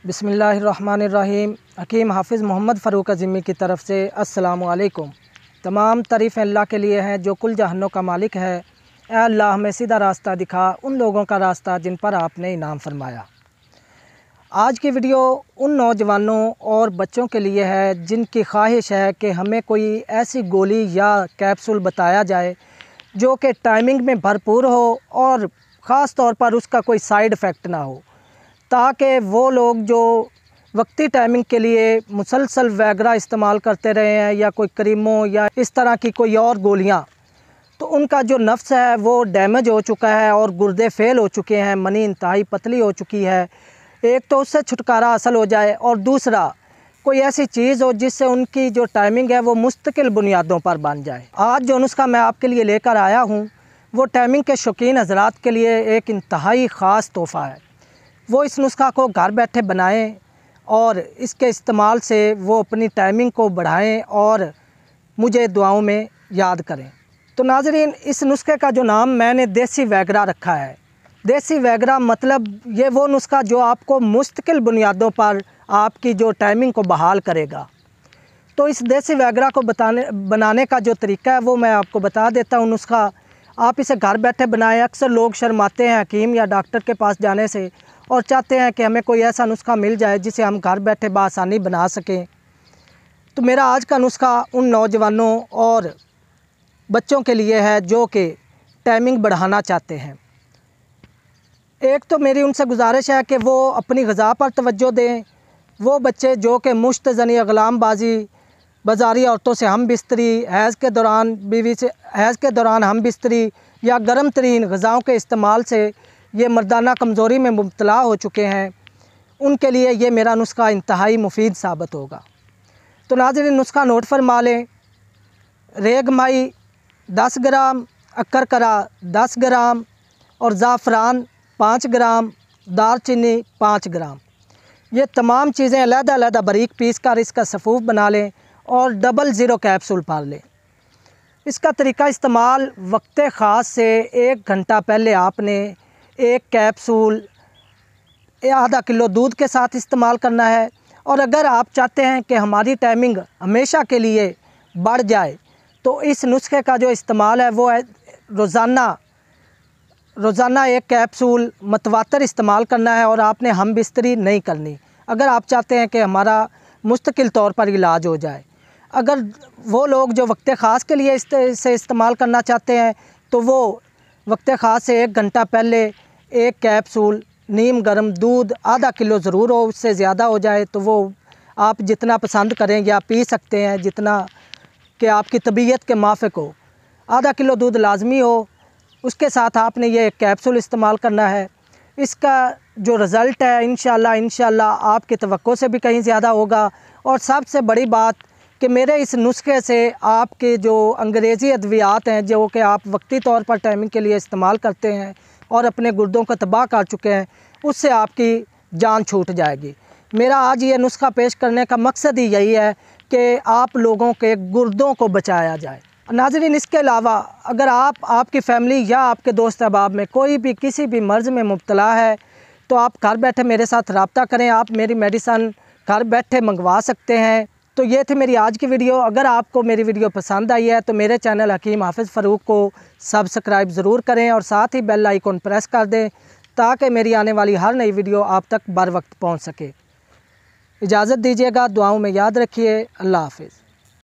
बिस्मिल्लाहिर्रहमानिर्रहीम। हकीम हाफिज़ मोहम्मद फ़ारूक अज़ीमी की तरफ़ से अस्सलामु अलैकुम। तमाम तारीफ़ अल्लाह के लिए हैं जो कुल जहानों का मालिक है। ऐ अल्लाह हमें सीधा रास्ता दिखा, उन लोगों का रास्ता जिन पर आपने इनाम फरमाया। आज की वीडियो उन नौजवानों और बच्चों के लिए है जिनकी ख्वाहिश है कि हमें कोई ऐसी गोली या कैप्सूल बताया जाए जो कि टाइमिंग में भरपूर हो और ख़ास तौर पर उसका कोई साइड इफ़ेक्ट ना हो, ताकि वो लोग जो वक्ती टाइमिंग के लिए मुसलसल वैगरा इस्तेमाल करते रहे हैं या कोई क्रीमों या इस तरह की कोई और गोलियां, तो उनका जो नफ्स है वो डैमेज हो चुका है और गुर्दे फेल हो चुके हैं, मनी इंतहाई पतली हो चुकी है। एक तो उससे छुटकारा हासिल हो जाए और दूसरा कोई ऐसी चीज़ हो जिससे उनकी जो टाइमिंग है वो मुस्तकिल बुनियादों पर बन जाए। आज जो नुस्खा मैं आपके लिए लेकर आया हूँ वो टाइमिंग के शौकीन हज़रात के लिए एक इंतहाई ख़ास तोहफ़ा है। वो इस नुस्खा को घर बैठे बनाएं और इसके इस्तेमाल से वो अपनी टाइमिंग को बढ़ाएं और मुझे दुआओं में याद करें। तो नाज़रीन, इस नुस्खे का जो नाम मैंने देसी वैगरा रखा है। देसी वैगरा मतलब ये वो नुस्खा जो आपको मुस्तकिल बुनियादों पर आपकी जो टाइमिंग को बहाल करेगा। तो इस देसी वैगरा को बनाने का जो तरीका है वो मैं आपको बता देता हूँ। नुस्खा आप इसे घर बैठे बनाएं। अक्सर लोग शर्माते हैं हकीम या डॉक्टर के पास जाने से और चाहते हैं कि हमें कोई ऐसा नुस्खा मिल जाए जिसे हम घर बैठे बआसानी बना सकें। तो मेरा आज का नुस्खा उन नौजवानों और बच्चों के लिए है जो कि टाइमिंग बढ़ाना चाहते हैं। एक तो मेरी उनसे गुजारिश है कि वो अपनी ग़िज़ा पर तवज्जो दें। वो बच्चे जो कि मुश्तज़नी ग़ुलामबाजी, बाज़ारी औरतों से हम बिस्तरी, हैज़ के दौरान बीवी से हैज़ के दौरान हम बिस्तरी या गर्म तरीन ग़िज़ाओं के इस्तेमाल से ये मर्दाना कमज़ोरी में मुब्तला हो चुके हैं, उनके लिए ये मेरा नुस्खा इंतहाई मुफीद साबित होगा। तो नाज़रीन, नुस्खा नोट फरमा लें। रेगमाई 10 ग्राम, अक्करकरा 10 ग्राम और ज़ाफ़रान 5 ग्राम, दालचीनी 5 ग्राम। ये तमाम चीज़ें अलग-अलग बारीक पीस कर इसका सफ़ूफ बना लें और 00 कैप्सूल पार लें। इसका तरीका इस्तेमाल वक्त ख़ास से 1 घंटा पहले आपने एक कैप्सूल आधा किलो दूध के साथ इस्तेमाल करना है। और अगर आप चाहते हैं कि हमारी टाइमिंग हमेशा के लिए बढ़ जाए तो इस नुस्खे का जो इस्तेमाल है वो है रोज़ाना एक कैप्सूल मतवातर इस्तेमाल करना है और आपने हम बिस्तरी नहीं करनी, अगर आप चाहते हैं कि हमारा मुस्तकिल तौर पर इलाज हो जाए। अगर वो लोग जो वक्त ख़ास के लिए इसे इस्तेमाल करना चाहते हैं तो वो वक्त ख़ास से 1 घंटा पहले एक कैप्सूल नीम गर्म दूध आधा किलो ज़रूर हो, उससे ज़्यादा हो जाए तो वो आप जितना पसंद करें या पी सकते हैं, जितना कि आपकी तबीयत के माफ़िक हो। आधा किलो दूध लाजमी हो, उसके साथ आपने ये कैप्सूल इस्तेमाल करना है। इसका जो रिज़ल्ट है इंशाल्लाह आपकी तवक्को से भी कहीं ज़्यादा होगा। और सबसे बड़ी बात कि मेरे इस नुस्खे से आपके जो अंग्रेज़ी अद्वियात हैं जो कि आप वक्ती तौर पर टाइमिंग के लिए इस्तेमाल करते हैं और अपने गुर्दों को तबाह कर चुके हैं, उससे आपकी जान छूट जाएगी। मेरा आज ये नुस्खा पेश करने का मकसद ही यही है कि आप लोगों के गुर्दों को बचाया जाए। नाज़रीन, इसके अलावा अगर आपकी फ़ैमिली या आपके दोस्त अहबाब में कोई भी किसी भी मर्ज़ में मुब्तला है तो आप घर बैठे मेरे साथ रब्ता करें। आप मेरी मेडिसन घर बैठे मंगवा सकते हैं। तो ये थी मेरी आज की वीडियो। अगर आपको मेरी वीडियो पसंद आई है तो मेरे चैनल हकीम हाफिज़ फ़ारूक को सब्सक्राइब ज़रूर करें और साथ ही बेल आइकन प्रेस कर दें ताकि मेरी आने वाली हर नई वीडियो आप तक बर वक्त पहुँच सके। इजाज़त दीजिएगा, दुआओं में याद रखिए। अल्लाह हाफिज़।